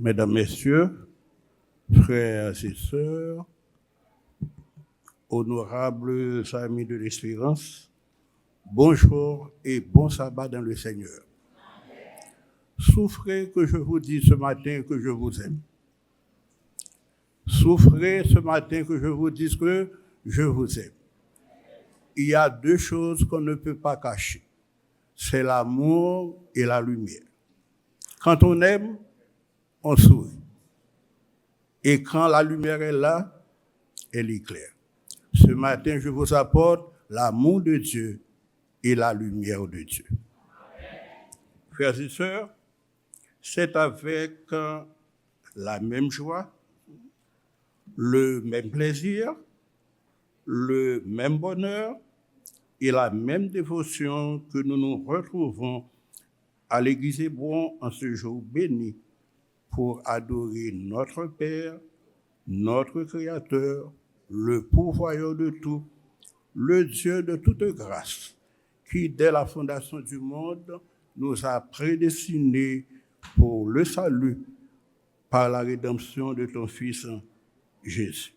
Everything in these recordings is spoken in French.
Mesdames, Messieurs, frères et sœurs, honorables amis de l'espérance, bonjour et bon sabbat dans le Seigneur. Souffrez que je vous dise ce matin que je vous aime. Souffrez ce matin que je vous dise que je vous aime. Il y a deux choses qu'on ne peut pas cacher. C'est l'amour et la lumière. Quand on aime, on sourit. Et quand la lumière est là, elle éclaire. Ce matin, je vous apporte l'amour de Dieu et la lumière de Dieu. Frères et sœurs, c'est avec la même joie, le même plaisir, le même bonheur et la même dévotion que nous nous retrouvons à l'église Hébron en ce jour béni pour adorer notre Père, notre Créateur, le pourvoyeur de tout, le Dieu de toute grâce, qui dès la fondation du monde nous a prédestinés pour le salut par la rédemption de ton Fils Jésus,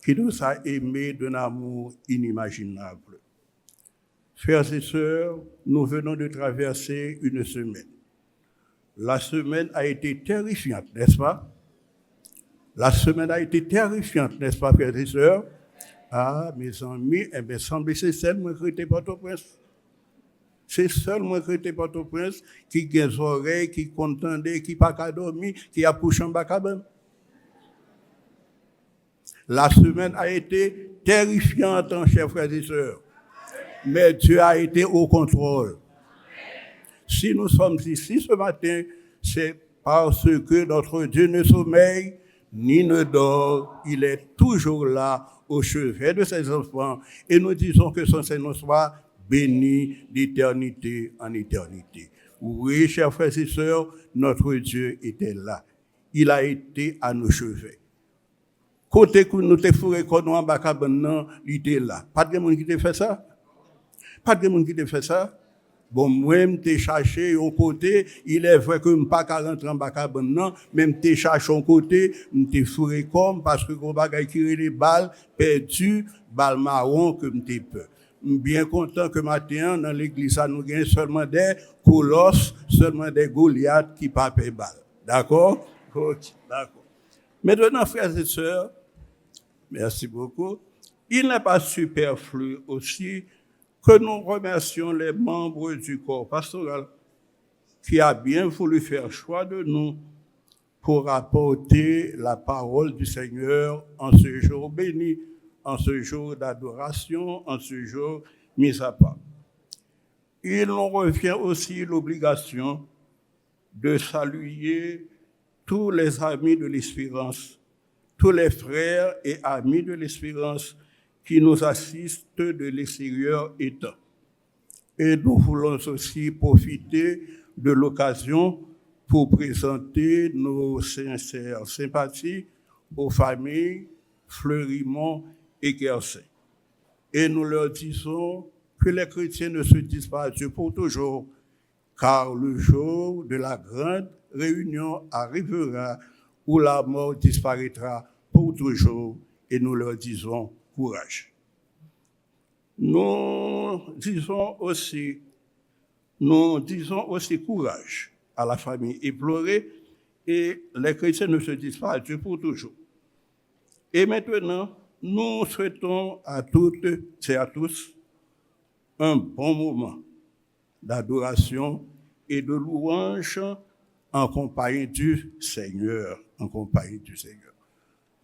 qui nous a aimés d'un amour inimaginable. Frères et sœurs, nous venons de traverser une semaine. La semaine a été terrifiante, n'est-ce pas? La semaine a été terrifiante, n'est-ce pas, frères et sœurs? Ah, mes amis, eh bien, semble que c'est seulement que j'étais Port-au-Prince. C'est seulement que j'étais Port-au-Prince qui a des oreilles, qui contendait, qui n'a pas dormi, qui a poussé en bas cabane. La semaine a été terrifiante, chers frères et sœurs. Mais Dieu a été au contrôle. Si nous sommes ici ce matin, c'est parce que notre Dieu ne sommeille ni ne dort. Il est toujours là au chevet de ses enfants. Et nous disons que son Seigneur soit béni d'éternité en éternité. Oui, chers frères et sœurs, notre Dieu était là. Il a été à nos chevets. Côté que nous te fourré comme nous en bas cabane, il était là. Pas de monde qui te fait ça? Pas de monde qui te fait ça? Bon, moi, je t'ai cherché au côté, il est vrai que je ne peux pas rentrer en bas cabane, non, même je t'ai cherché au côté, je t'ai fourré comme, parce que le bagage qui est les balles perdues, balles marron, que je t'ai peur. Je suis bien content que matin, dans l'église, nous avons seulement des colosses, seulement des Goliaths qui ne pas de balles. D'accord? D'accord. Maintenant, frères et sœurs, merci beaucoup. Il n'est pas superflu aussi que nous remercions les membres du corps pastoral qui a bien voulu faire choix de nous pour apporter la parole du Seigneur en ce jour béni, en ce jour d'adoration, en ce jour mis à part. Il nous revient aussi l'obligation de saluer tous les amis de l'espérance, tous les frères et amis de l'espérance qui nous assistent de l'extérieur étant. Et nous voulons aussi profiter de l'occasion pour présenter nos sincères sympathies aux familles Fleurimont et Guercin. Et nous leur disons que les chrétiens ne se disent pas adieu pour toujours, car le jour de la grande réunion arrivera où la mort disparaîtra pour toujours, et nous leur disons courage. Nous disons aussi courage à la famille éplorée, et les chrétiens ne se disent pas adieu pour toujours. Et maintenant, nous souhaitons à toutes et à tous un bon moment d'adoration et de louange en compagnie du Seigneur,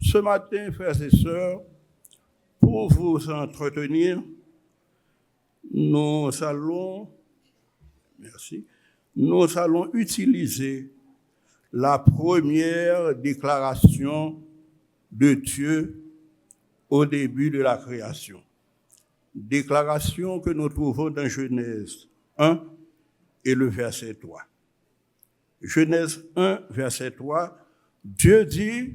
Ce matin, frères et sœurs, pour vous entretenir, nous allons utiliser la première déclaration de Dieu au début de la création. Déclaration que nous trouvons dans Genèse 1 et le verset 3. Genèse 1, verset 3, Dieu dit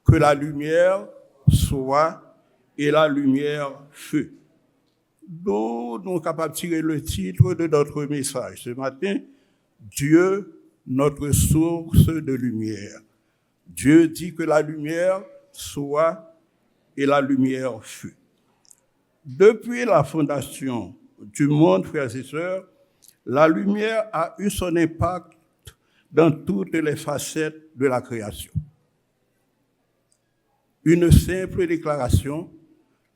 que la lumière soit et la lumière fut. Nous sommes capables de tirer le titre de notre message ce matin. Dieu notre source de lumière. Dieu dit que la lumière soit et la lumière fut. Depuis la fondation du monde, frères et sœurs, la lumière a eu son impact dans toutes les facettes de la création. Une simple déclaration,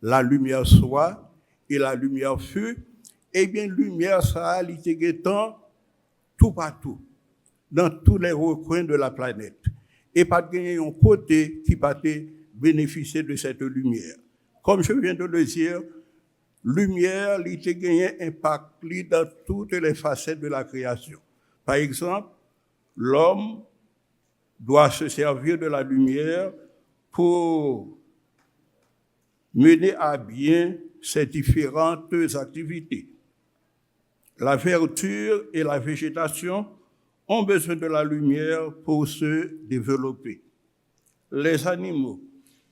la lumière soit et la lumière fut, eh bien, lumière, ça a été tout partout, dans tous les recoins de la planète. Et pas de gagner un côté qui va bénéficier de cette lumière. Comme je viens de le dire, lumière, il a gagné impact dans toutes les facettes de la création. Par exemple, l'homme doit se servir de la lumière pour mener à bien ses différentes activités. La verdure et la végétation ont besoin de la lumière pour se développer. Les animaux,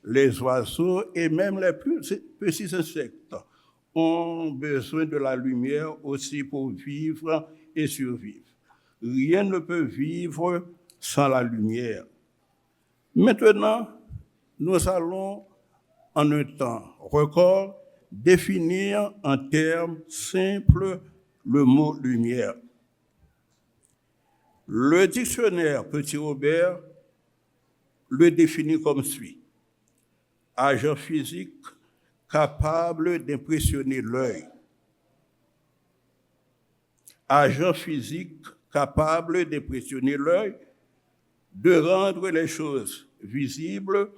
les oiseaux et même les plus petits insectes ont besoin de la lumière aussi pour vivre et survivre. Rien ne peut vivre sans la lumière. Maintenant, nous allons en un temps record définir en termes simples le mot lumière. Le dictionnaire Petit Robert le définit comme suit. Agent physique capable d'impressionner l'œil. Agent physique capable d'impressionner l'œil, de rendre les choses visibles,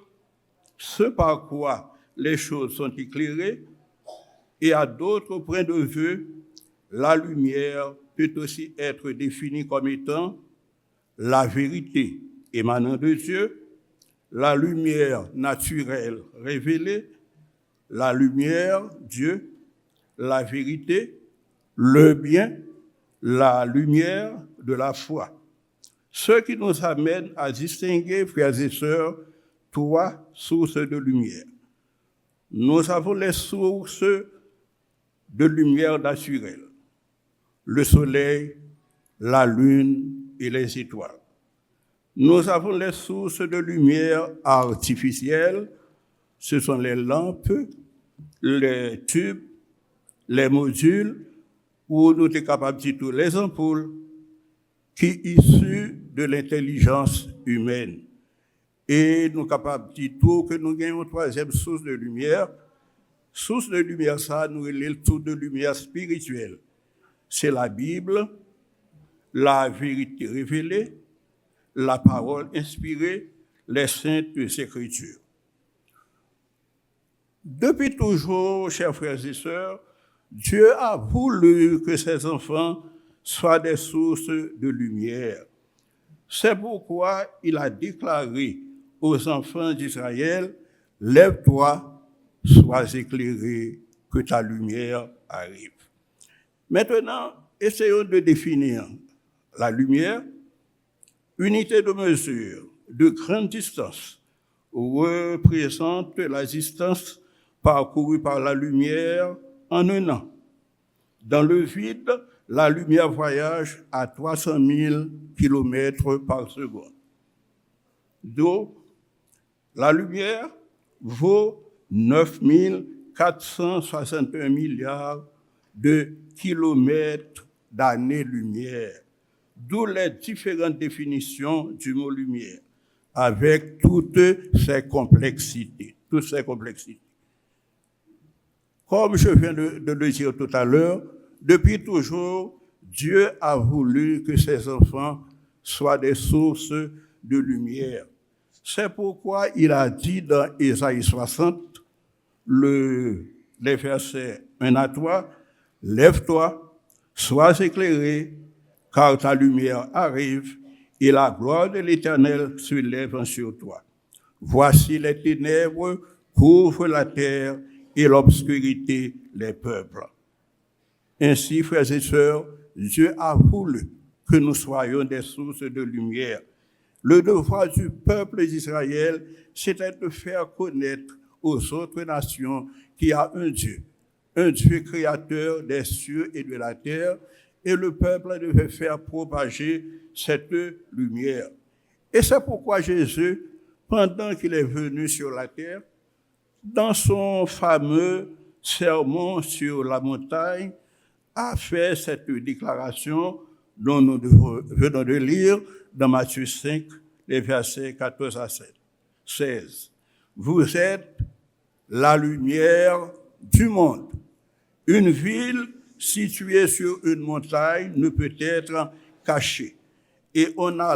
ce par quoi les choses sont éclairées, et à d'autres points de vue, la lumière peut aussi être définie comme étant la vérité émanant de Dieu, la lumière naturelle révélée, la lumière, Dieu, la vérité, le bien, la lumière de la foi. Ce qui nous amène à distinguer, frères et sœurs, trois sources de lumière. Nous avons les sources de lumière naturelle, le soleil, la lune et les étoiles. Nous avons les sources de lumière artificielle, ce sont les lampes, les tubes, les modules, où nous sommes capables de dire tous les ampoules, qui sont issues de l'intelligence humaine. Et nous sommes capables de dire tout que nous gagnons une troisième source de lumière. Source de lumière, ça, nous est le source de lumière spirituelle. C'est la Bible, la vérité révélée, la parole inspirée, les saintes écritures. Depuis toujours, chers frères et sœurs, Dieu a voulu que ses enfants soient des sources de lumière. C'est pourquoi il a déclaré aux enfants d'Israël, « Lève-toi, sois éclairé, que ta lumière arrive. » Maintenant, essayons de définir la lumière, unité de mesure de grande distance, représente la distance parcourue par la lumière en un an. Dans le vide, la lumière voyage à 300 000 km par seconde. Donc, la lumière vaut 9 461 milliards de kilomètres d'années-lumière, d'où les différentes définitions du mot lumière, avec toutes ses complexités. Comme je viens de le dire tout à l'heure, depuis toujours, Dieu a voulu que ses enfants soient des sources de lumière. C'est pourquoi il a dit dans Ésaïe 60, les versets 1 à 3, « Lève-toi, sois éclairé, car ta lumière arrive, et la gloire de l'Éternel se lève sur toi. Voici les ténèbres couvrent la terre, et l'obscurité les peuples. » Ainsi, frères et sœurs, Dieu a voulu que nous soyons des sources de lumière. Le devoir du peuple d'Israël, c'était de faire connaître aux autres nations qu'il y a un Dieu créateur des cieux et de la terre, et le peuple devait faire propager cette lumière. Et c'est pourquoi Jésus, pendant qu'il est venu sur la terre, dans son fameux sermon sur la montagne, a fait cette déclaration dont nous venons de lire dans Matthieu 5, les versets 14 à 16. Vous êtes la lumière du monde. Une ville située sur une montagne ne peut être cachée. Et on n'a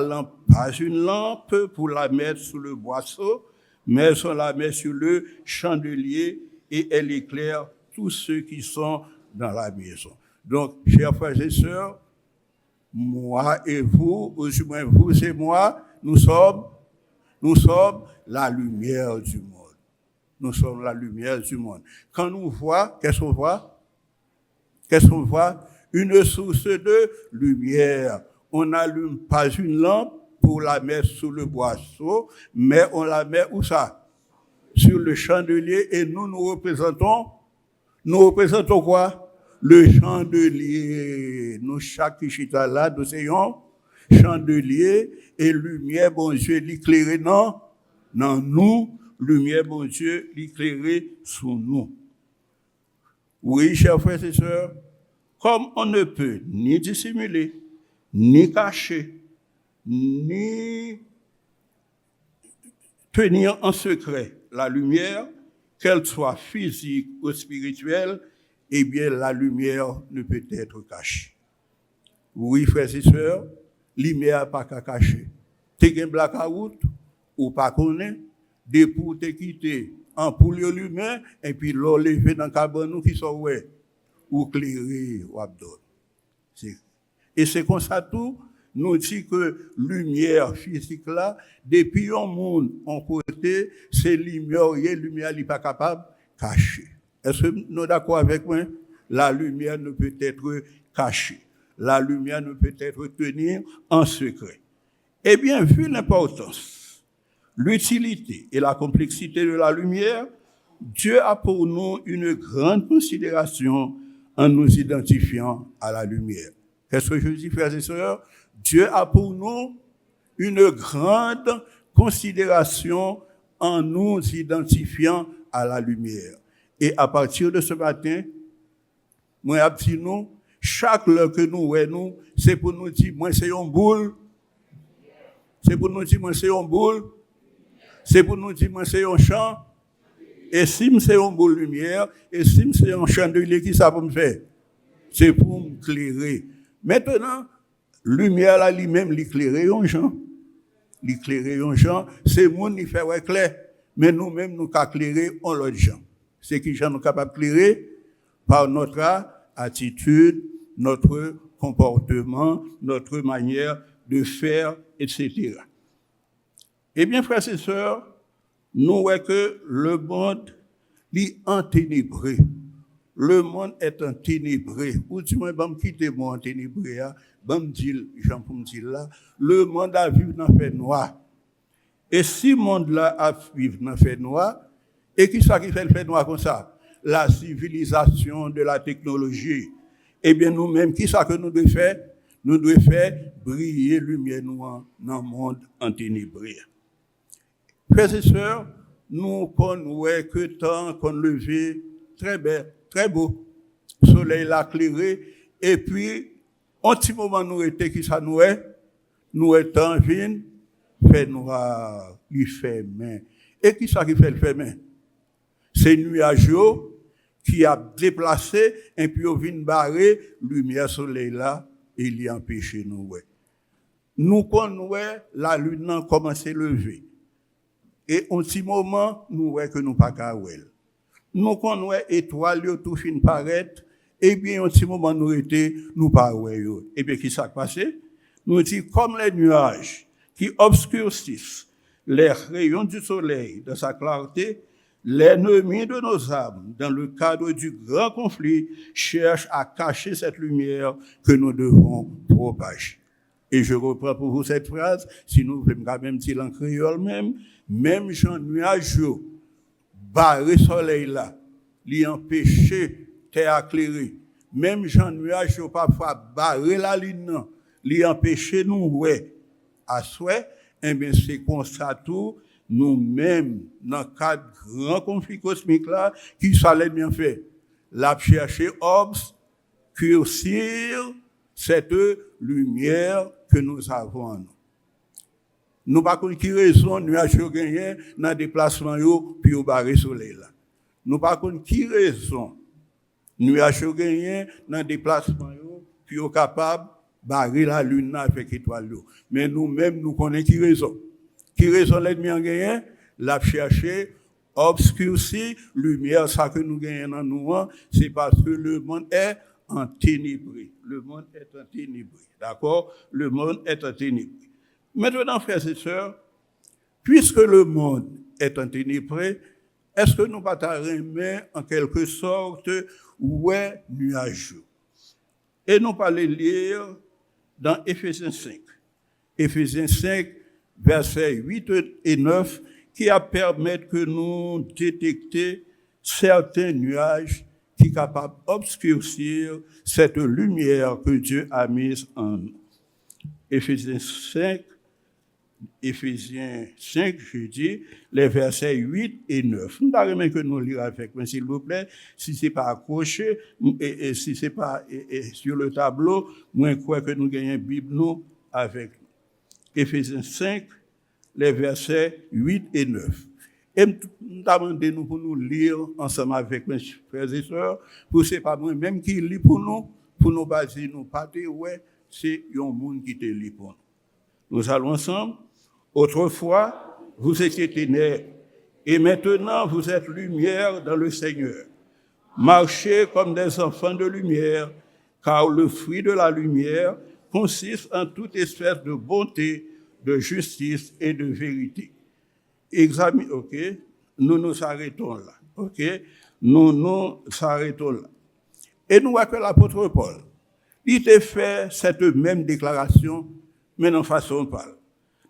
pas une lampe pour la mettre sous le boisseau, mais on la met sur le chandelier et elle éclaire tous ceux qui sont dans la maison. Donc, chers frères et sœurs, moi et vous, ou du moins vous et moi, nous sommes la lumière du monde. Nous sommes la lumière du monde. Quand nous voyons, qu'est-ce qu'on voit? Qu'est-ce qu'on voit? Une source de lumière. On n'allume pas une lampe pour la mettre sous le boisseau, mais on la met où ça? Sur le chandelier, et nous représentons quoi? Le chandelier. Nous, chaque chita là, nous ayons chandelier et lumière, bon Dieu, l'éclairer, non, nous, lumière, bon Dieu, l'éclairer sous nous. Oui, chers frères et sœurs, comme on ne peut ni dissimuler, ni cacher, ni tenir en secret la lumière, qu'elle soit physique ou spirituelle, eh bien, la lumière ne peut être cachée. Oui, frères et sœurs, lumière pas qu'à cacher. T'es un blackout ou pas connaît, des pour te quitter en pour le lumière et puis l'eau levé dans cabane qui sont ouais ou clairé ou abdon. Et c'est comme ça tout, nous dit que lumière physique là, depuis un monde en côté, c'est lumière n'est pas capable de cacher. Est-ce que nous sommes d'accord avec moi? La lumière ne peut être cachée. La lumière ne peut être tenue en secret. Eh bien, vu l'importance, l'utilité et la complexité de la lumière, Dieu a pour nous une grande considération en nous identifiant à la lumière. Qu'est-ce que je dis, frères et sœurs? Dieu a pour nous une grande considération en nous identifiant à la lumière. Et à partir de ce matin, moi, dit nous, chaque heure que nous voyons, c'est pour nous dire, moi, c'est une boule. C'est pour nous dire, moi, c'est une boule. C'est pour nous dire, moi, c'est un champ. Et si c'est une boule de lumière, et si c'est un chandelier, qui ça pour me faire? C'est pour m'éclairer. Maintenant, lumière là, lui-même, l'éclairer un champ. L'éclairer un champ, c'est monde qui fait clair. Mais nous-mêmes, nous qu'à éclairer en l'autre gens. C'est qui gens nous capables d'éclairer par notre attitude, notre comportement, notre manière de faire, etc. Eh bien, frères et sœurs, nous voyons que le monde est enténébré. Le monde est enténébré. Ou du moins, je vais quitter le monde enténébré. Je vais dire là, le monde a vécu dans le fait noir. Et si le monde-là a vécu dans le fait noir, et qui ça qui fait le fait noir comme ça? La civilisation de la technologie. Eh bien, nous-mêmes, qui ça que nous devons faire? Nous devons faire briller lumière noire dans le monde enténébré. Frères et sœurs, nous connaissons que temps qu'on levé, très belle, très beau. Le soleil l'a éclairé, et puis, un petit moment nous était qui ça nous est en vin, fait noir, il fait main. Et qui ça qui fait le fait main? C'est nuage qui a déplacé, et puis on vient barrer, lumière soleil là, et il y a empêché nous. Nous connaissons la lune commence à lever. Et un petit moment, nous voyons que nous pas qu'à ouel. Nous connaissons étoiles, tout fin paraître, et bien un petit moment nous était, nous pas ouel. Et bien, qui s'est passé? Nous dit, comme les nuages qui obscurcissent les rayons du soleil de sa clarté, l'ennemi de nos âmes, dans le cadre du grand conflit, cherche à cacher cette lumière que nous devons propager. Et je reprends pour vous cette phrase, si nous voulons quand même dire en créole même Jean nuage, barré soleil là, lui empêcher terre éclairée, même Jean nuage yo parfois barrer la ligne non, li empêcher nous ouais à souhait, eh bien c'est comme ça tout nous-mêmes dans cadre grand conflit cosmique là qui ça l'ennemi fait l'a chercher obscurcir cette lumière que nous avons en nous. Nous pas connait qui raison nuage yo gagné dans déplacement yo puis au barrer soleil là. Nous pas connait qui raison nuage yo gagné dans déplacement yo puis au capable barrer la lune avec étoile yo. Mais nous-mêmes nous connaissons qui raison. Qui raison l'ennemi en gagné l'a chercher obscurcir lumière ça que nous gagnons dans nous c'est parce que le monde est en ténèbres. Le monde est en ténèbres. D'accord? Le monde est en ténèbres. Maintenant, frères et sœurs, puisque le monde est en ténèbres, est-ce que nous pas remet en quelque sorte ouais nuage? Et nous pas les lire dans Éphésiens 5. Éphésiens 5, versets 8 et 9, qui a permis que nous détecter certains nuages qui sont capables d'obscurcir cette lumière que Dieu a mise en nous. Éphésiens 5, je dis, les versets 8 et 9. Nous avons que nous lire avec moi, s'il vous plaît. Si ce n'est pas accroché, et si ce n'est pas sur le tableau, moi, je crois que nous gagnons la Bible nous avec nous. Éphésiens 5, les versets 8 et 9. Et nous demandons pour nous lire ensemble avec mes frères et sœurs, pour ce n'est pas moi-même qui lit pour nous baser, nous pas de ouais, c'est un monde qui te lit pour nous. Nous allons ensemble. Autrefois, vous étiez ténèbres, et maintenant vous êtes lumière dans le Seigneur. Marchez comme des enfants de lumière, car le fruit de la lumière consiste en toute espèce de bonté, de justice et de vérité. Ok, nous nous arrêtons là. Ok, nous arrêtons là. Et nous voyons que l'apôtre Paul, il a fait cette même déclaration, mais dans façon pâle.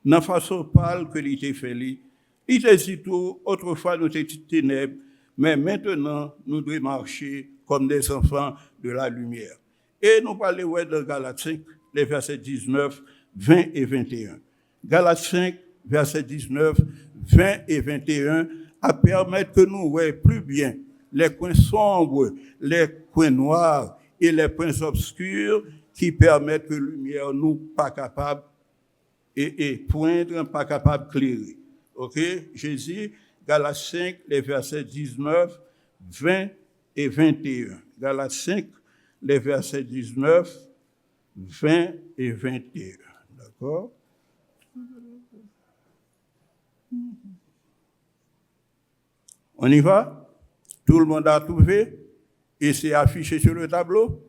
Dans façon pâle que il a fait, il a dit tout, autrefois nous étions ténèbres, mais maintenant nous devons marcher comme des enfants de la lumière. Et nous parlons de Galates 5, les versets 19, 20 et 21. Galates 5, versets 19, 20 et 21, à permettre que nous voyons plus bien les coins sombres, les coins noirs et les points obscurs qui permettent que la lumière nous pas capable et poindre, pas capable de clairer. Ok? Jésus, Galates 5, les versets 19, 20 et 21. Galates 5, les versets 19, 20 et 21. D'accord? On y va? Tout le monde a trouvé? Et c'est affiché sur le tableau?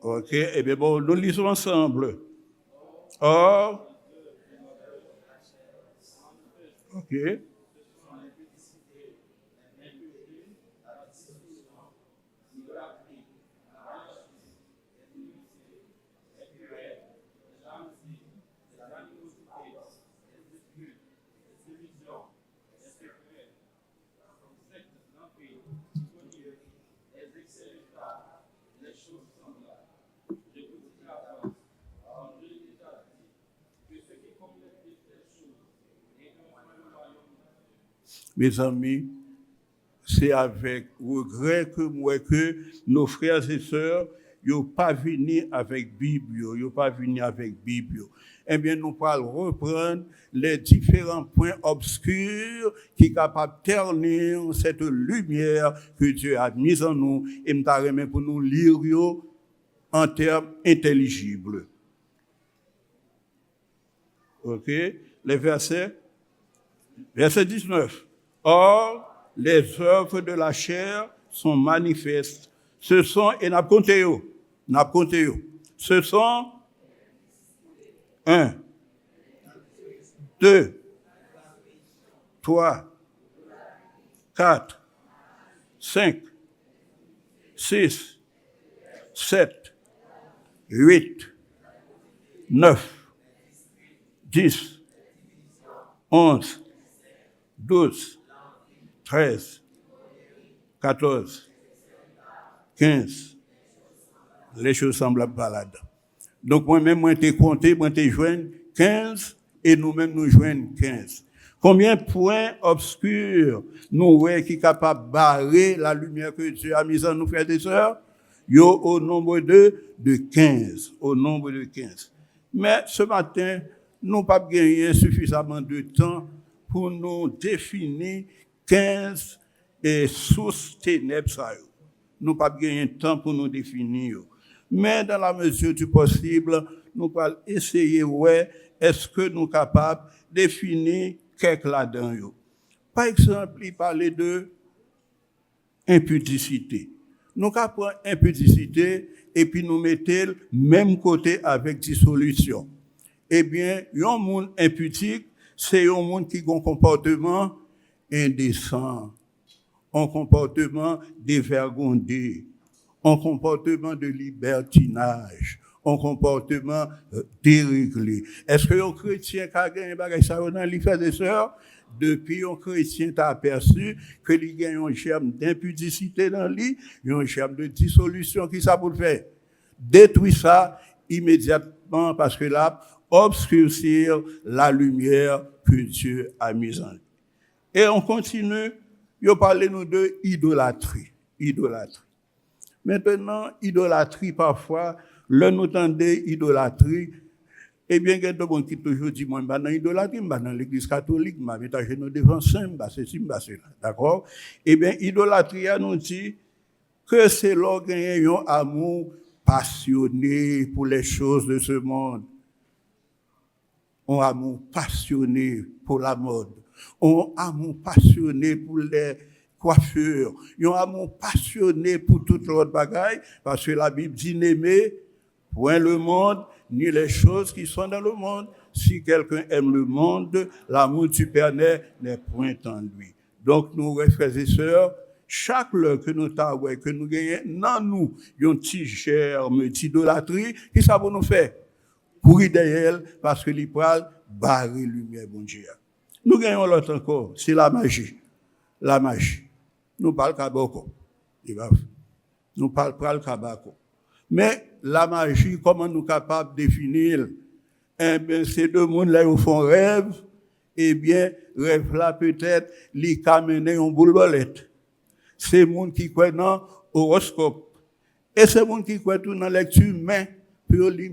Ok, eh bien bon, nous lisons ensemble. Or, ok. Mes amis, c'est avec regret que moi que nos frères et sœurs n'ont pas venu avec Bible, n'ont pas venu avec Bible. Eh bien, nous allons reprendre les différents points obscurs qui sont capables de ternir cette lumière que Dieu a mise en nous et nous permet pour nous lire en termes intelligibles. Ok? Les versets 19. Or, les œuvres de la chair sont manifestes. Ce sont, et n'a compté. Ce sont 1, 2, 3, 4, 5, 6, 7, 8, 9, 10, 11, 12, 13, 14, 15. Les choses semblables balades. Donc, moi-même, moi, t'ai compté, moi, t'ai joint 15, et nous-mêmes, nous joignons 15. Combien de points obscurs nous voyons qui sont capables de barrer la lumière que Dieu a mise en nous, frères et sœurs? Yo, au nombre de 15. Au nombre de 15. Mais ce matin, nous n'avons pas gagné suffisamment de temps pour nous définir 15 sources ténèbres. Nous n'avons pas gagné de temps pour nous définir. Mais dans la mesure du possible, nous allons essayer, ouais, est-ce que nous sommes capables de définir quelques là-dedans. Par exemple, il parlait de impudicité. Nous avons impudicité et puis nous mettons le même côté avec dissolution. Eh bien, un monde impudique, c'est un monde qui a un comportement indécent, un comportement dévergondé, un comportement de libertinage, un comportement déréglé. Est-ce que un chrétien qui a gagné ça dans les frères et sœurs? Depuis un chrétien t'a aperçu que il y a un germe d'impudicité dans lui, un germe de dissolution qui ça pour le faire. Détruire ça immédiatement parce que là, obscurcir la lumière que Dieu a mise en lui. Et on continue, il parle nous de idolâtrie. Idolâtrie. Maintenant, idolâtrie parfois, le nous tendez idolâtrie. Eh bien, il y a des gens qui toujours disent, moi, je suis dans l'idolâtrie, je suis dans l'église catholique, je suis dans nos devant saint, je suis dans cela. D'accord? Eh bien, idolâtrie nous dit que c'est l'orgueil, un amour passionné pour les choses de ce monde. Un amour passionné pour la mode. Un amour passionné pour les coiffures. Un amour passionné pour toute l'autre bagaille, parce que la Bible dit n'aimer point le monde, ni les choses qui sont dans le monde. Si quelqu'un aime le monde, l'amour du Père n'est point en lui. Donc, nous, frères et sœurs, chaque heure que nous avons, que nous gagnons, dans nous, il y a un petit germe d'idolâtrie, qui ça va nous faire? Courir derrière elle, parce que les poils barrer lumière, bon Dieu. Nous gagnons l'autre encore, c'est la magie. La magie. Nous parlons cabako. Nous parlons cabako. Mais la magie, comment nous sommes capables de définir? Eh bien, ces deux mondes là, ils font rêve. Eh bien, rêve là, peut-être, les camènent en boule-bolette. C'est les gens qui croient dans l'horoscope. Et c'est les gens qui croient dans la lecture main. Pour lire,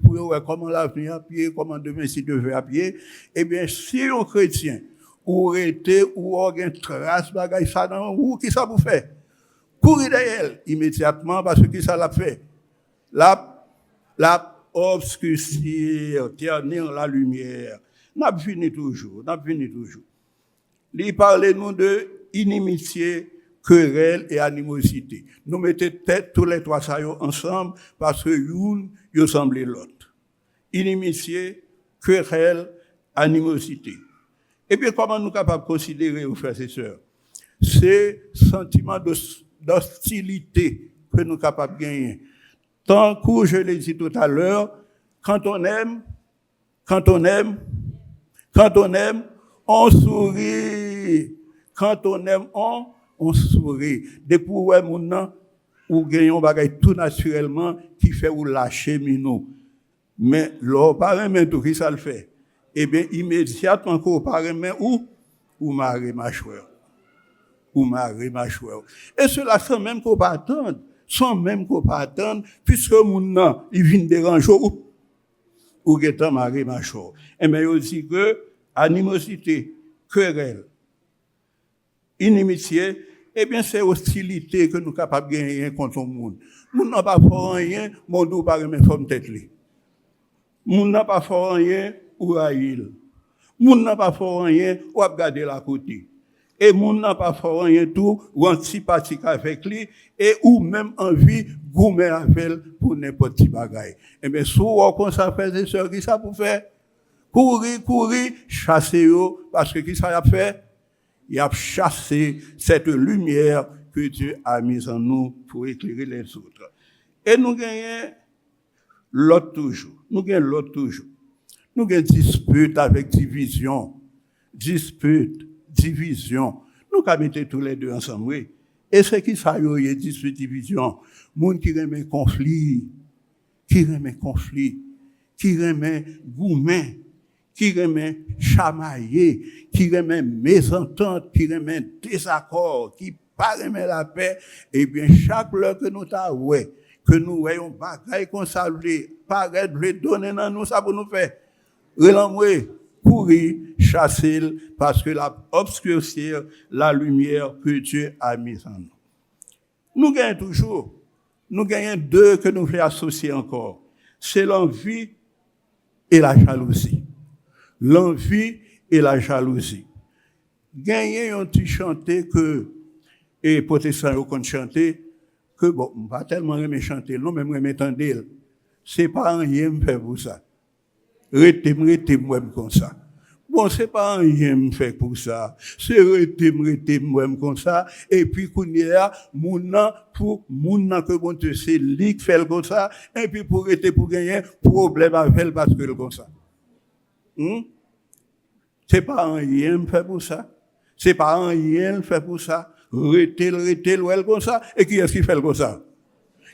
pour voir comment l'avenir à pied, comment demain si Dieu veut à pied. Eh bien, si un chrétien, ou été, ou organ trace, bagaille, ça dans où, qui ça vous fait? Courir derrière immédiatement, parce que ça l'a fait. La obscurcir, ternir la lumière. N'a fini toujours. Il parlait nous de inimitié, querelle et animosité. Nous mettons tête tous les trois ça ensemble parce que l'une y semble l'autre. Inimitié, querelle, animosité. Et puis comment nous sommes capables de considérer, aux frères et sœurs, ces sentiments d'hostilité que nous sommes capables de gagner. Tant que je l'ai dit tout à l'heure, quand on aime, on sourit. Quand on aime, on sourit. Depuis ouais mon nom, ou gagnons bagay tout naturellement qui fait ou lâcher minou. Mais l'on parle même tout qui ça le fait. Eh bien immédiatement qu'on parle même ou marrer mâchoire. Et cela sans même qu'on pas attendre. Sans même qu'on pas attendre, puisque mon nom, il vient déranger ou guetant marrer mâchoire. Et bien il dit que animosité, querelle, inimitié, eh bien, c'est hostilité que nous sommes capables de gagner contre le monde. Nous n'avons pas fait rien, mon nous pas remettre forme tête. Nous n'avons pas fait rien, ou haïl. Nous n'avons pas fait rien, ou regarder la côté. Et nous n'avons pas fait rien tout, ou antipathique avec lui, et ou même envie, goumer avec elle pour n'importe qui bagaille. Eh bien, souvent, qu'on s'appelle des sœurs, qui ça pour faire? Courir, chasser eux, parce que qui ça a fait? Il a chassé cette lumière que Dieu a mise en nous pour éclairer les autres. Et nous gagnons l'autre toujours. Nous gagnons dispute avec division. Nous mettons tous les deux ensemble, oui. Et c'est qui ça, il y a division. Moun qui remet conflit, qui remet gourmet, qui remet chamailler, qui remet mésentente, qui remet désaccord, qui pas remet la paix, eh bien, chaque heure que nous t'avouons, que nous voyons bagaille qu'on s'allie, paraître, le donner dans nous, ça pour nous faire. Relanouer, courir, chasser, parce que la obscurcir la lumière que Dieu a mise en nous. Nous gagnons toujours. Nous gagnons deux que nous voulons associer encore. C'est l'envie et la jalousie. L'envie et la jalousie. Gagner un petit chanter que, et protestants ont qu'on chanter, que bon, pas tellement aimer chanter, non, mais aimer entendre. C'est pas rien me faire pour ça. Rete moi comme ça. Bon, c'est pas rien me faire pour ça. C'est rete moi comme ça. Et puis, qu'on y a, pour moun que bon Dieu, c'est lui qui fait comme ça. Et puis, pour gagner, problème avec parce que comme ça. C'est pas rien me faire pour ça. C'est pas rien me faire pour ça. Rete, comme ça. Et qui est-ce qui fait comme ça?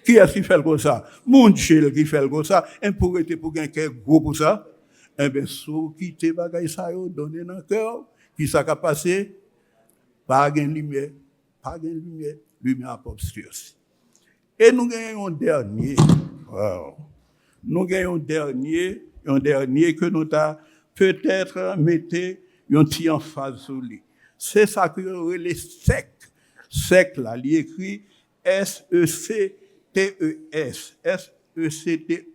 Qui est-ce qui fait comme ça? Mon Dieu qui fait comme ça. Et pour gagner gros pour ça. Eh bien, sous qui te bagaille ça, donner dans le cœur, qui ça a passé? Pas de lumière. Lumière à obscure. Et nous gagnons un dernier. Wow. Nous gagnons un dernier que nous avons peut-être mettez un petit emphase sur lui. C'est ça que les sectes. Secte là, il écrit S-E-C-T-E-S. S-E-C-T-E-S.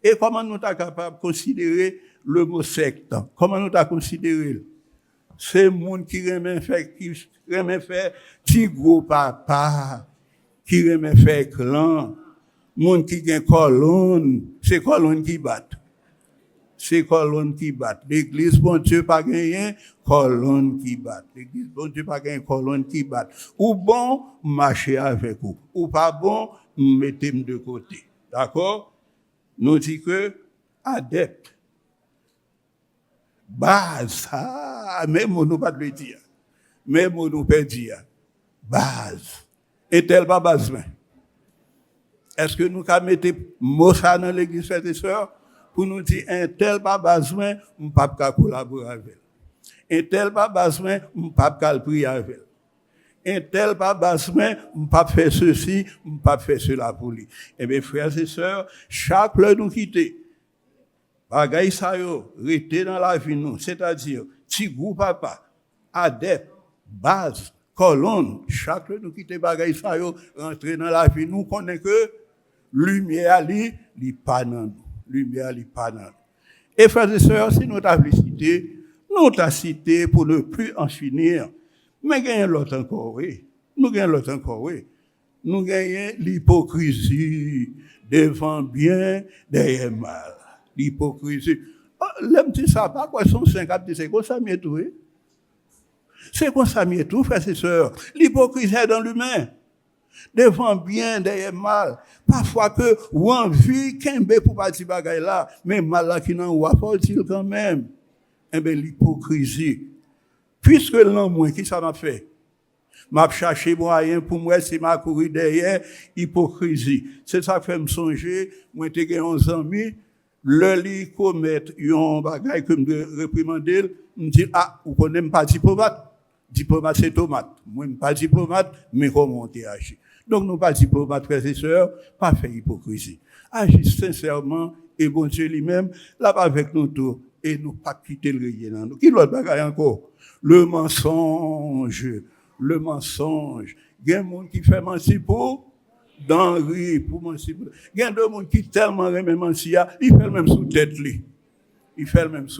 Et comment nous sommes capables de considérer le mot secte? Comment nous sommes considérés? C'est le monde qui remet faire petit gros papa, qui remet faire clan, monde qui gagne colonne, c'est colonne qui bat. C'est colonne qui bat. L'église, bon Dieu, pas gagné, colonne qui bat. L'église, bon Dieu, pas gagné, colonne qui bat. Ou bon, marcher avec vous. Ou pas bon, mettez-moi de côté. D'accord? Nous dit que, adepte. Base. Même nous pas de le dire. Même nous pas dire. Base. Et tel pas base. Est-ce que nous avons mis mot ça dans l'église, frères et sœurs? Pour nous dire, un tel pas besoin, on ne peut pas collaborer avec. Un tel pas besoin, on ne peut pas prier avec. Un tel pas besoin, on ne peut pas faire ceci, on ne peut pas faire cela pour lui. Eh bien, frères et sœurs, chaque heure nous quitter, bagaille ça yo, rester dans la vie nous, c'est-à-dire, petit groupe papa, adepte, base, colonne, chaque heure nous quitter bagaille ça yo, rentrer dans la vie nous, connaît que lumière li pas dans nous. Lumière li pas dans. Et frères et sœurs, si nous t'avons cité pour ne plus en finir. Mais gagnons l'autre encore, oui. Nous gagnons l'hypocrisie devant bien, derrière mal. L'hypocrisie. L'homme dit ça, pas quoi son 50, c'est comme ça mieux tout, oui. C'est comme ça mieux tout, frères et sœurs. L'hypocrisie est dans l'humain. Devant bien, derrière mal. Parfois que, ou envie, qu'un pour pas dire bagaille là, mais mal là qui n'en voit pas, il quand même. Eh bien, l'hypocrisie. Puisque l'homme, qui ça m'a fait? M'a cherché moyen pour moi, c'est m'a couru derrière, hypocrisie. C'est ça qui fait me songer, moi, t'ai gagné 11 amis, le lit commettre, yon bagaille que me réprimander, me dit, ah, vous connaissez pas diplomate? Diplomate, c'est tomate. Moi, pas diplomate, mais comment on agit. Donc, nous pas diplomates, frères et sœurs, pas faire hypocrisie. Agis sincèrement, et bon Dieu lui-même, là-bas avec nous tous, et nous pas quitter le rayé dans nous. Qui l'autre bagaille encore? Le mensonge. Il y a un monde qui fait mentir pour denrée, pour mentir. Il y a deux monde qui tellement aime mentir, il fait le même sous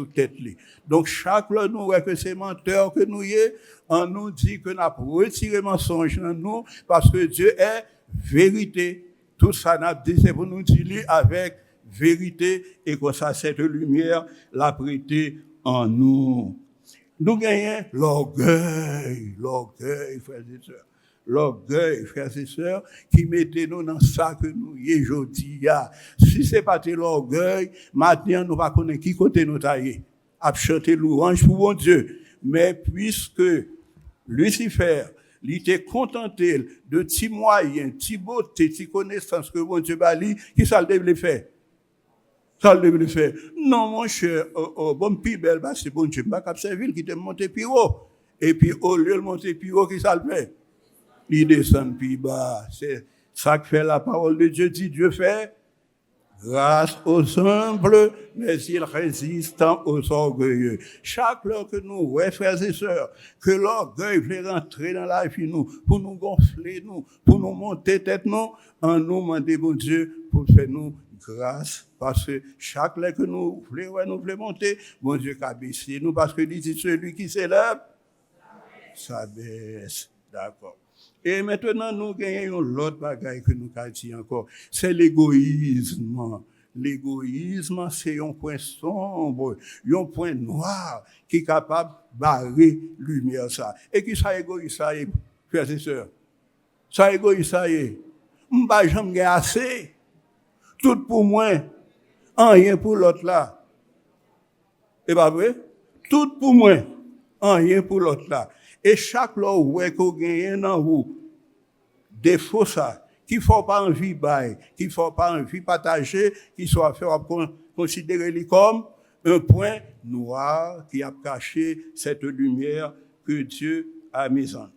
tête lui. Donc, chaque fois nous voit que c'est menteur que nous y est, on nous dit que nous avons retiré mensonge dans nous, parce que Dieu est vérité. Tout ça, nous dit, c'est pour nous dire avec vérité, et que ça, cette lumière, l'a prêté en nous. Nous gagnons l'orgueil, frères et sœurs. L'orgueil, frères et sœurs, qui mettez nous dans ça que nous y est aujourd'hui. Si ce n'est pas l'orgueil, maintenant nous ne connaissons pas qui côté nous tailler. À chanter louange pour mon Dieu. Mais puisque Lucifer il était contenté de petits moyens, petits beautés, petits connaissances que bon Dieu va lui, qui ça le devait faire? Ça le devait faire. Non, mon cher, bon, plus belle, c'est bon Dieu, pas cap servir, qui te monte plus haut. Et puis, au lieu de monter plus haut, qui ça le fait? Il descend plus bas. C'est ça que fait la parole de Dieu, dit Dieu fait grâce aux humbles, mais il résiste aux orgueilleux. Chaque fois que nous, ouais, frères et sœurs, que l'orgueil veut rentrer dans la vie, nous, pour nous gonfler, nous, pour nous monter tête, nous, en nous demander, bon Dieu, pour faire nous grâce, parce que chaque fois que nous voulons monter, bon Dieu, baisser nous, parce que il dit celui qui s'élève, ça baisse. D'accord. Et maintenant, nous gagnons l'autre bagaille que nous avons dit encore. C'est l'égoïsme. L'égoïsme, c'est un point sombre, un point noir qui est capable de barrer la lumière. Ça. Et qui ça égoïste, ça est, frères et sœurs? Ça égoïste, ça est. Je ne vais jamais assez. Tout pour moi, rien pour l'autre là. Et pas vrai? Tout pour moi, rien pour l'autre là. Et chaque fois où vous gagnez dans vous, défaut ça, qu'il ne faut pas envie bailler, qu'il ne faut pas envie partager, qu'il soit fait considérer comme un point noir qui a caché cette lumière que Dieu a mise en.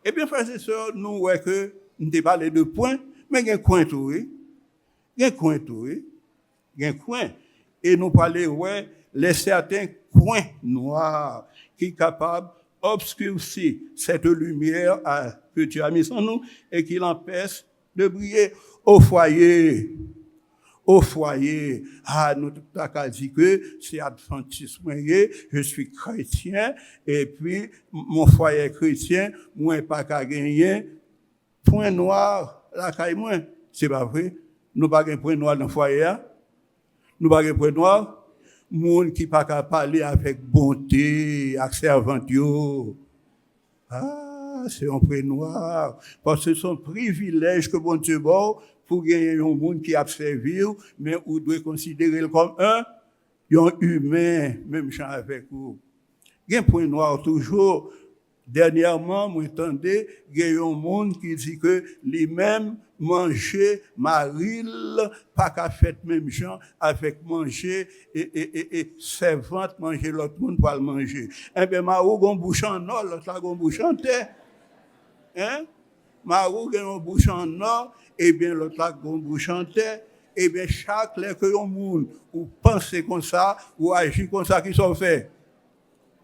Eh bien, frères et sœurs, nous voyons que nous avons parlé de points, mais il y a un coin tout, oui. Il y a un coin tout, oui. Il y a un coin. Et nous parlons, ouais, les certains coins noirs qui sont capables obscurcir cette lumière que Dieu a mise en nous et qui l'empêche de briller au foyer. Au foyer. Nous avons dit que c'est adventisme, je suis chrétien, et puis mon foyer est chrétien, moi pas qu'à gagner, point noir, la caille moi. C'est pas vrai. Nous pas gagner point noir dans le foyer. Nous pas gagner point noir. Moun qui pas qu'à parler avec bonté, avec servantio. C'est un point noir. Parce que c'est un privilège que bon Dieu bon pour gagner un monde qui a servi, mais vous devez considérer comme un humain, même chant avec vous. Il y a un point noir toujours. Dernièrement, moi entendais, il y a un monde qui dit que les mêmes manger maril, pas qu'à faire même gens avec manger et servante manger l'autre monde pour le manger. Eh bien, Marou gon bouche en or, l'autre là gon bouche en terre. Hein? Marou gon bouche en or, et bien l'autre là gon bouche en terre. Eh bien, chaque fois que un monde ou pense comme ça, ou agit comme ça, qui sont faits.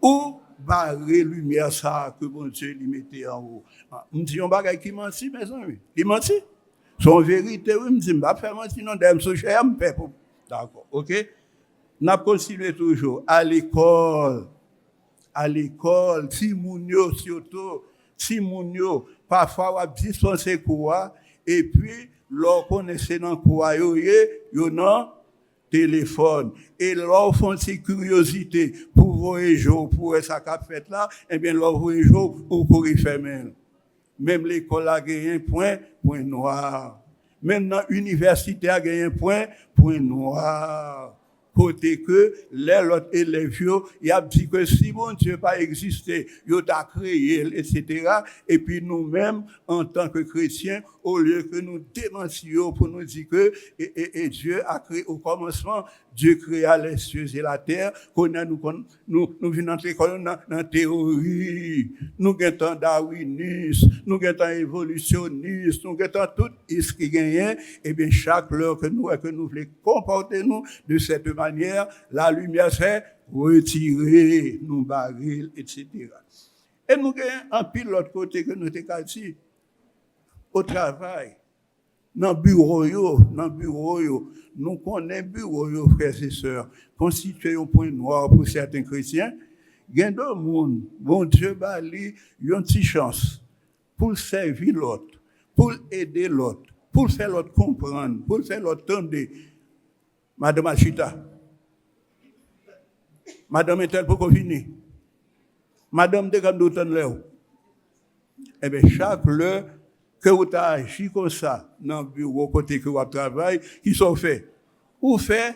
Ou barrer lumière ça que bon Dieu lui mettait en haut. On dit on bagaille qui menti mes amis. Il menti. Son vérité oui me dit pas faire mentir non d'aime so cher me faire. D'accord. OK. N'a continué toujours à l'école. À l'école, si moun yo surtout, si moun yo parfois on dispenser quoi et puis l'on connaissait dans quoi yo non téléphone et leur font une curiosité pour voyager pour ça qu'a fait là et bien leur voyager ou pour y faire même l'école a gagné un point noir même dans l'université a gagné un point noir côté que les autres élèves il a dit que si bon Dieu pas existé il a créé etc. Et puis nous-mêmes en tant que chrétiens au lieu que nous démentions pour nous dire que et Dieu a créé au commencement Dieu créa les cieux et la terre qu'on a nous venons entrer dans théorie nous gagnons darwinisme nous gagnons évolutionniste nous gagnons tout ce qui gagne et bien chaque heure que nous voulons comporter nous de cette manière la lumière s'est retirée nous barils etc. Et nous gagnons un pile l'autre côté que nous t'ai dit au travail dans bureau yo, nous connaissons bureau yo, frères et sœurs, constitué un point noir pour certains chrétiens. Il y a d'autres monde, bon Dieu bali, une petite chance pour servir l'autre, pour aider l'autre, pour faire l'autre comprendre, pour faire l'autre tendre. Madame Achita, Madame est-elle pour finir? Madame de Gandotan Léo. Eh bien, chaque heure que vous agissez comme ça, dans le bureau, côté que vous travaillez, qui sont faits. Ou fait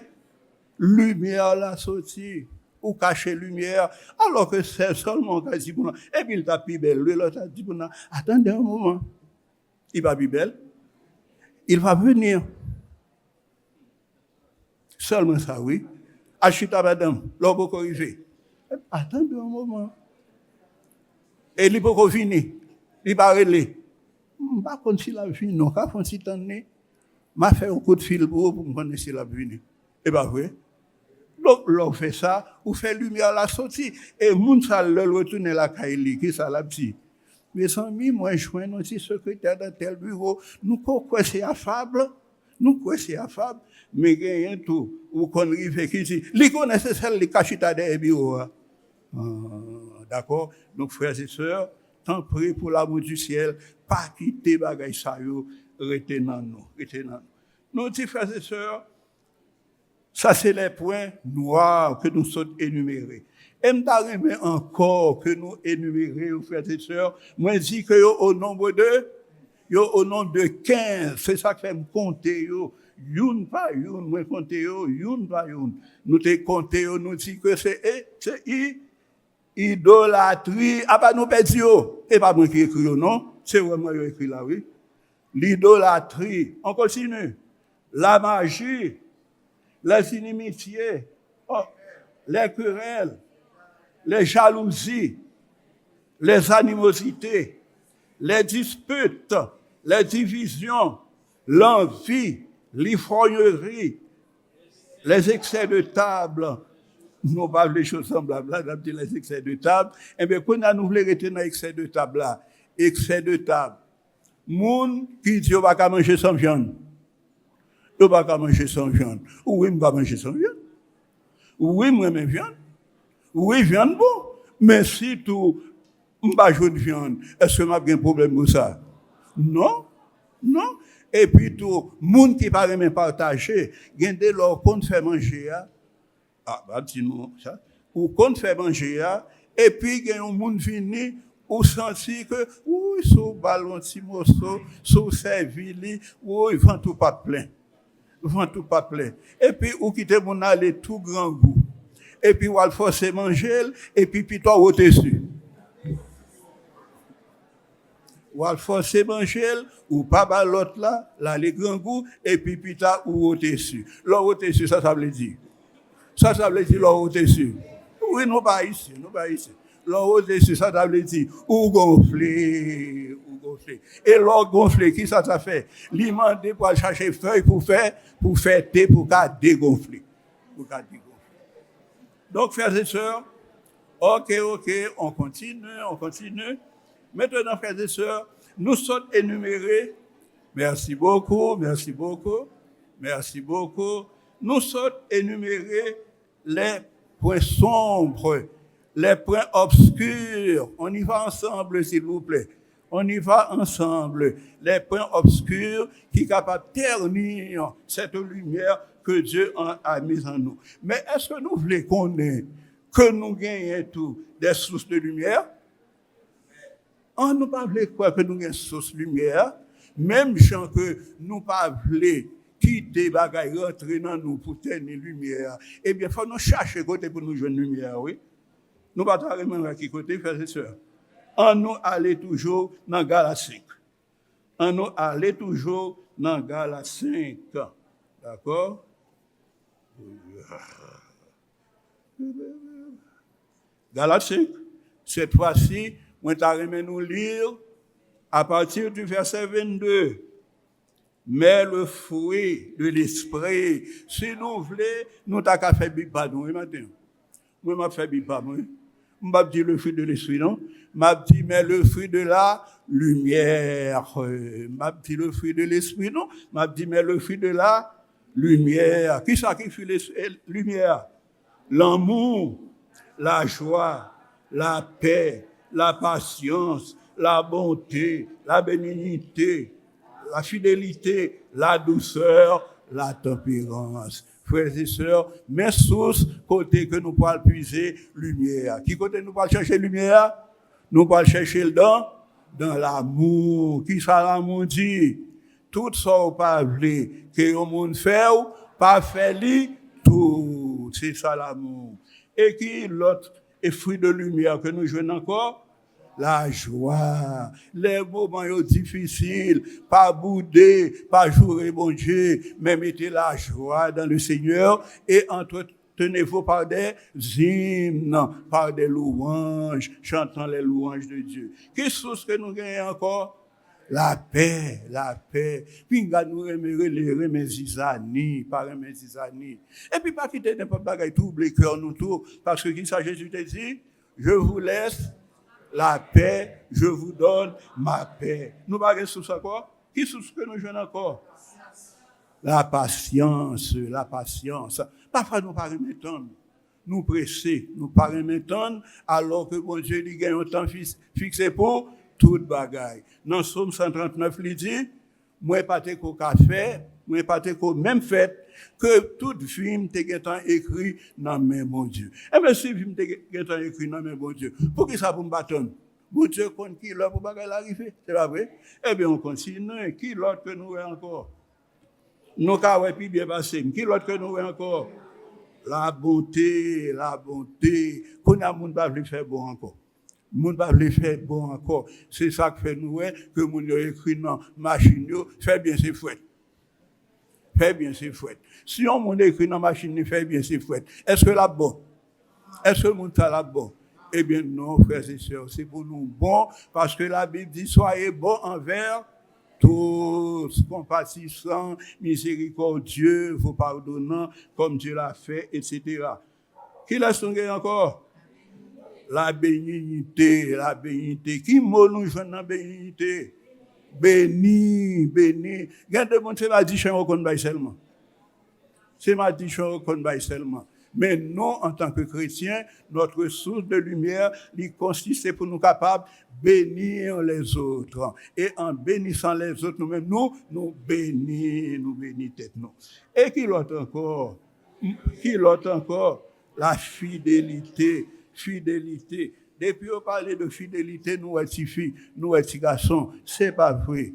lumière la sortie. ou cacher lumière, alors que c'est seulement qu'à dit, et puis il t'a plus belle, l'autre a dit, attendez un moment, il va plus belle, il va venir. Seulement ça, oui. Achita madame, l'on peut corriger. Attendez un moment. Et il peut venir, il va aller. Pas comme si la vie, non, pas comme si t'en es. M'a fait un coup de fil pour me connaître si la vie. Et bien, oui. Donc, l'on fait ça, on fait lumière à la sortie. Et moun sa le retourne la caille, qui ça la petit. Mes amis, moi, je suis un petit secrétaire dans tel bureau. Nous, quoi, c'est affable. Nous, quoi, c'est affable. Mais rien tout. Ou qu'on arrive qui dit, les connaissent celle qui cachent dans bureau. D'accord? Donc, frères et sœurs, tant prie pour l'amour du ciel, pas quitter bagay sa yo, retenant nous. Nous, dit frères et sœurs, ça c'est les points noirs que nous sommes énumérés. Et m'tarreme encore que nous énumérons, frères et sœurs, moi dis que yo au nombre de 15, c'est ça que fait me compter yo. Youn pas youn, moi compter yo, youn pas youn. Nous te compter yo, nous dit que c'est idolâtrie. Ah bah nous perdons yo. Et pas moi qui écrit yo, non? C'est vraiment yo écrit là, oui. L'idolâtrie. On continue. La magie. Les inimitiés. Oh, les querelles. Les jalousies. Les animosités. Les disputes. Les divisions. L'envie. L'ivrognerie. Les excès de table. Nous parlons des choses semblables, là, dit les excès de table. Eh bien, quand nous voulons rester dans l'excès de table là, excès de table, moun qui dit, on va pas manger sans viande. On va pas manger sans viande. Oui, on va manger sans viande. Oui, moi, même viande. Oui, viande bon. Mais si tout, on va jouer de viande, est-ce que m'a bien un problème pour ça? Non, non. Et puis tout, moun qui pas même partager, gagne de leur compte faire manger, ah, bah, dis-nous ça. Ou qu'on fait manger, et puis, il y a un monde venu, ou senti que, oui, sous ballon, petit morceau, sous servi, oui, vent tout pas plein. Vent tout pas plein. Et puis, ou quitte mon aller tout grand goût. Et puis, ou al forcer manger, et puis, toi, ou dessus. Ou al forcer manger, ou pas bas l'autre là, les grands goûts, et puis, toi, ou au dessus. Là, au dessus, ça veut dire. Ça veut dire l'eau au-dessus. Oui, nous pas ici. L'eau au-dessus, ça veut dire ou gonfler. Et l'eau gonfler, qui ça fait? L'imandé pour chercher feuille pour faire thé, pour dégonfler. Donc, frères et sœurs, ok, on continue. Maintenant, frères et sœurs, nous sommes énumérés. Merci beaucoup. Nous sommes énumérés les points sombres, les points obscurs. On y va ensemble, s'il vous plaît. Les points obscurs qui sont capables de ternir cette lumière que Dieu a mise en nous. Mais est-ce que nous voulons connaître que nous gagnons tout des sources de lumière? On ne pas voulons quoi que nous gagnons des sources de lumière, même gens que nous pas voulons quitter bagaille rentrer dans nous pour tenir lumière. Eh bien, faut nous chercher côté pour nous joindre lumière, oui. Nous pas vraiment à qui côté, frères et sœurs. On nous aller toujours dans Galates 5. D'accord? Galates 5. Cette fois-ci, moi t'arrête nous lire à partir du verset 22. Mais le fruit de l'esprit, si nous voulons, nous t'as qu'à faire bipa nous, matin. Moi, m'a fait bipa, moi. M'a dit le fruit de l'esprit, non? M'a dit, mais le fruit de la lumière. M'a dit le fruit de l'esprit, non? M'a dit, mais le fruit de la lumière. Qui ça qui fait la lumière? L'amour, la joie, la paix, la patience, la bonté, la bénignité, la fidélité, la douceur, la tempérance. Frères et sœurs, mes sources, côté que nous pouvons puiser lumière. Qui côté nous pouvons chercher lumière? Nous pouvons chercher dans l'amour. Qui ça l'amour dit? Tout ça ou pas voulu que le monde fait ou pas fait li tout. C'est ça l'amour. Et qui l'autre fruit de lumière que nous jouons encore? La joie. Les moments difficiles, pas bouder, pas jouer bon Dieu, mais mettez la joie dans le Seigneur et entretenez-vous par des hymnes, par des louanges, chantant les louanges de Dieu. Qu'est-ce que nous gagnons encore? La paix, la paix. Puis, nous remercions Zizani, par Zizani. Et puis, pas quitter n'importe quoi, tout oublier cœur nous tout, parce que qui ça, Jésus te dit, je vous laisse la paix, je vous donne ma paix. Nous parlons sur ça quoi? Qui est-ce que nous jouons encore? La patience, la patience. Parfois, nous parlons maintenant. Nous presser, nous parlons maintenant, alors que bon Dieu, il gagne un temps fixé pour toute bagaille. Dans Somme 139, il dit, moi, pas de café, moi, pas de même fait, que toute film te écrit dans mes bon Dieu. Eh bien, si film te écrit dans mes bon Dieu, pour qui ça pour me battre? Bon Dieu, qui l'autre pour bagaille arriver? C'est pas vrai? Eh bien, on continue. Qui l'autre que nous avons encore? Nous avons puis bien passé. Qui l'autre que nous avons encore? La bonté, la bonté. Qu'on a moun pas faire bon encore. Moun pas faire bon encore. C'est ça que fait nous que moun yo écrit dans machine yo, fait bien ses fouettes. Fait bien ses fouettes. Si on moun écrit dans machine, fait bien ses fouettes. Est-ce que la bon? Est-ce que moun ça la bon? Eh bien non, frères et sœurs, c'est pour nous bon parce que la Bible dit soyez bons envers tous, compatissants, miséricordieux, vous pardonnant comme Dieu l'a fait, etc. Qui laisse tomber encore? La bénignité, la bénignité. Qui mot nous joue dans la bénignité? Béni, béni. Regardez, mon Dieu m'a dit, je ne seulement. C'est m'a dit, je ne seulement. Mais nous, en tant que chrétiens, notre source de lumière, il consiste pour nous capables de bénir les autres. Et en bénissant les autres, nous-mêmes, nous bénissons tête nous. Et qui l'autre encore? Qui l'autre encore? La fidélité. Fidélité. Depuis on parle de fidélité, nous sommes filles, nous sommes garçons. C'est pas vrai.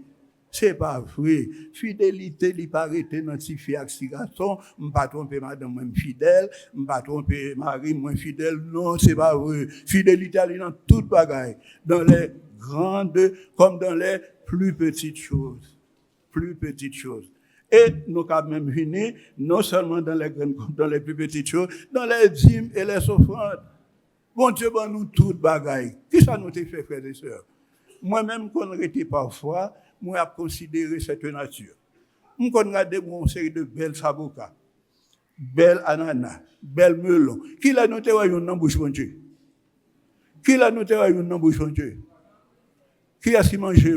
C'est pas vrai. Fidélité, il paraît dans ces filles et ces garçons. Je ne pas tromper madame moins fidèle, je ne pas tromper mari moins fidèle. Non, c'est pas vrai. Fidélité, elle est dans toute bagaille. Dans les grandes comme dans les plus petites choses. Plus petites choses. Et nous avons même fini, non seulement dans les grandes comme dans les plus petites choses, dans les dîmes et les offrandes. Bon Dieu, bon nous toutes bagaille. Qui ça nous fait, frères et sœurs? Moi-même, quand on était parfois, moi, j'ai considéré cette nature. Moi, quand on regarde une série de belles saboukas, belles ananas, belles melons, qui l'a noté à une embouche, bon Dieu? Qui l'a noté à une embouche, bon Dieu? Qui a-t-il mangé?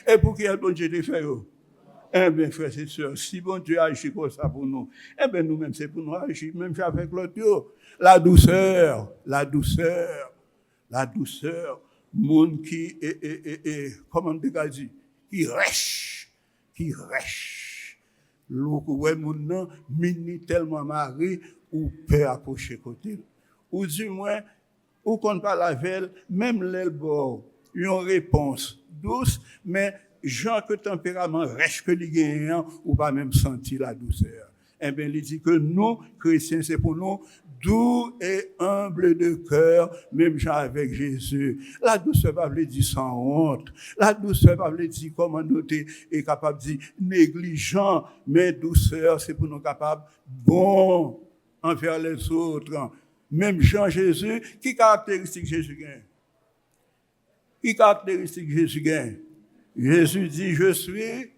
Et pour qui a bon Dieu de faire? Eh bien, frères et sœurs, si bon Dieu agit comme ça pour nous, eh bien, nous-mêmes, c'est pour nous agir, même avec l'autre. La douceur, la douceur, la douceur, monde qui comment on dit, qui rêche, ouais, mon nom, mini tellement maré, ou peut approcher côté. Ou du moins, ou qu'on parle avec elle, même l'elbord, une réponse douce, mais genre que tempérament rêche que les gagnants, ou pas même sentir la douceur. Eh bien, il dit que nous, chrétiens, c'est pour nous, doux et humble de cœur, même genre avec Jésus. La douceur va veut dire sans honte. La douceur va veut dire comment nous est capable de dire négligent, mais douceur, c'est pour nous capables bon envers les autres. Même Jean Jésus, qui caractéristique Jésus gagne? Qui caractéristique Jésus gagne? Jésus dit, je suis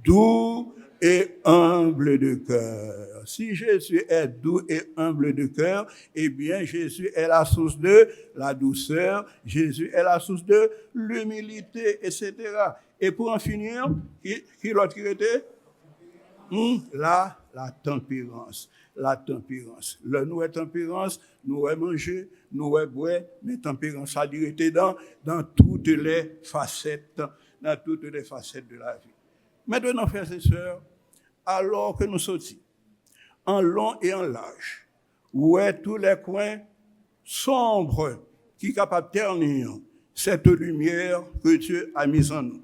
doux et humble de cœur. Si Jésus est doux et humble de cœur, eh bien, Jésus est la source de la douceur, Jésus est la source de l'humilité, etc. Et pour en finir, qui l'autre qui était? La tempérance. La tempérance. Le nous est tempérance, nous est manger, nous est boire, mais tempérance a été dans toutes les facettes, dans toutes les facettes de la vie. Maintenant, frères et sœurs, alors que nous sortis, en long et en large, où est tous les coins sombres qui sont capables de ternir cette lumière que Dieu a mise en nous.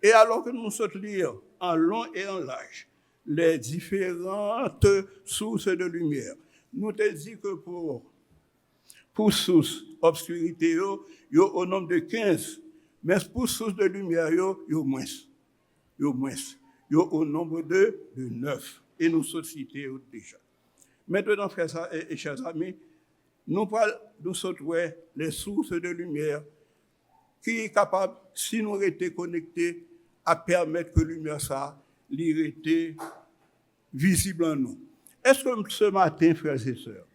Et alors que nous sortons lire en long et en large les différentes sources de lumière, nous te dit que pour source obscurité, yo au nombre de 15, mais pour source de lumière, yo moins. Yo au nombre de 9. Et nous sommes cités déjà. Maintenant, frères et chers amis, nous sommes les sources de lumière qui est capable, si nous étions connectés, à permettre que la lumière ça, l'irrité visible en nous. Est-ce que ce matin, frères et sœurs,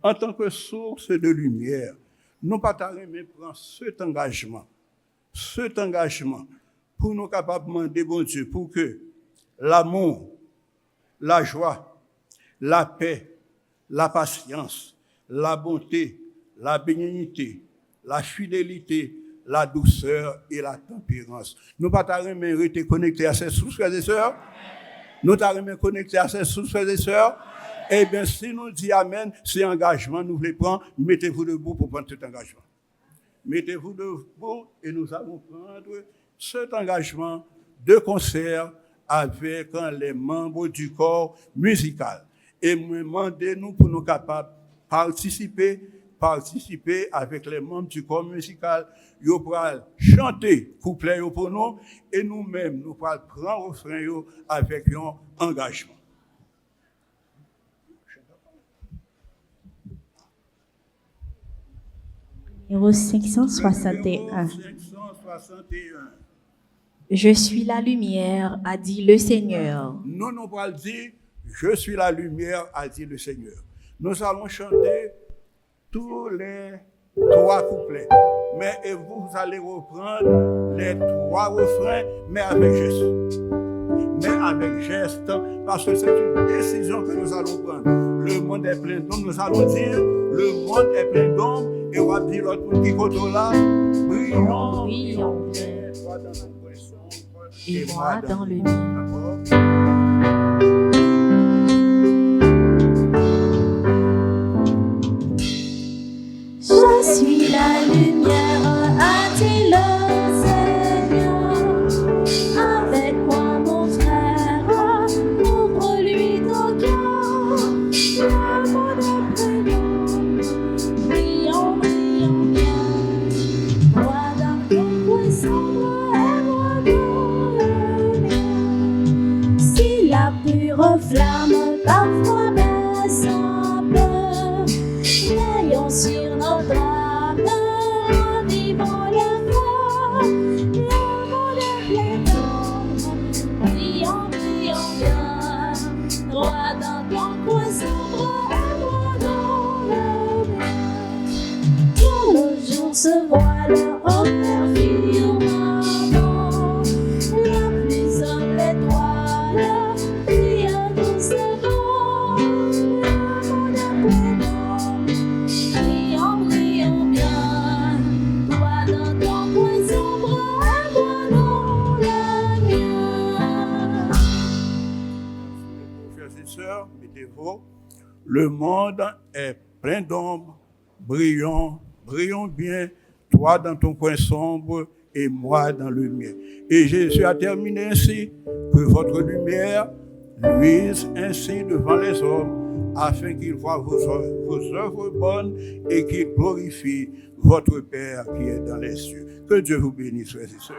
en tant que source de lumière, nous pas prendre cet engagement pour nous capables de demander, bon Dieu, pour que l'amour, la joie, la paix, la patience, la bonté, la bénignité, la fidélité, la douceur et la tempérance. Nous pas rester connectés à ces sources, frères et sœurs. Nous t'arrêtons connectés à ces sources, frères et sœurs. Eh bien, si nous disons Amen, c'est engagement, nous voulons prendre, mettez-vous debout pour prendre cet engagement. Mettez-vous debout et nous allons prendre cet engagement de concert avec les membres du corps musical. Et demandez-nous pour nous capables de participer avec les membres du corps musical. Nous pourrons chanter couplet pour nous et nous-mêmes, nous pourrons prendre refrain avec un engagement. Numéro 561. Je suis la lumière, a dit le Seigneur. Nous allons dire, je suis la lumière, a dit le Seigneur. Nous allons chanter tous les 3 couplets. Mais vous allez reprendre les 3 refrains, mais avec geste. Parce que c'est une décision que nous allons prendre. Le monde est plein d'hommes, nous allons dire, le monde est plein d'hommes. Et on va dire l'autre qui côté là, brillons, toi dans ton poisson, et moi dans le mien. Je suis la lumière, a dit le Seigneur. Avec moi, mon frère, ouvre-lui ton cœur. Le monde est plein d'hommes. Brillons bien. Toi dans ton coin sombre et moi dans le mien. Si la pure flamme parfois baisse un peu, veillons sur notre âme, ravivons le feu. Le monde est plein d'hommes. Brillons bien. Toi dans ton coin sombre et moi dans le mien. Quand le jour se voile au firmament, la pluie sonne l'étoile, brille doucement. Le monde est plein d'hommes. Brillons bien. Toi dans ton coin sombre et moi dans le mien. Frères et sœurs, mettez-vous. Le monde est plein d'ombre. Brillons bien. Toi dans ton coin sombre et moi dans le mien. Et Jésus a terminé ainsi, que votre lumière luise ainsi devant les hommes, afin qu'ils voient vos œuvres bonnes et qu'ils glorifient votre Père qui est dans les cieux. Que Dieu vous bénisse, frères et sœurs.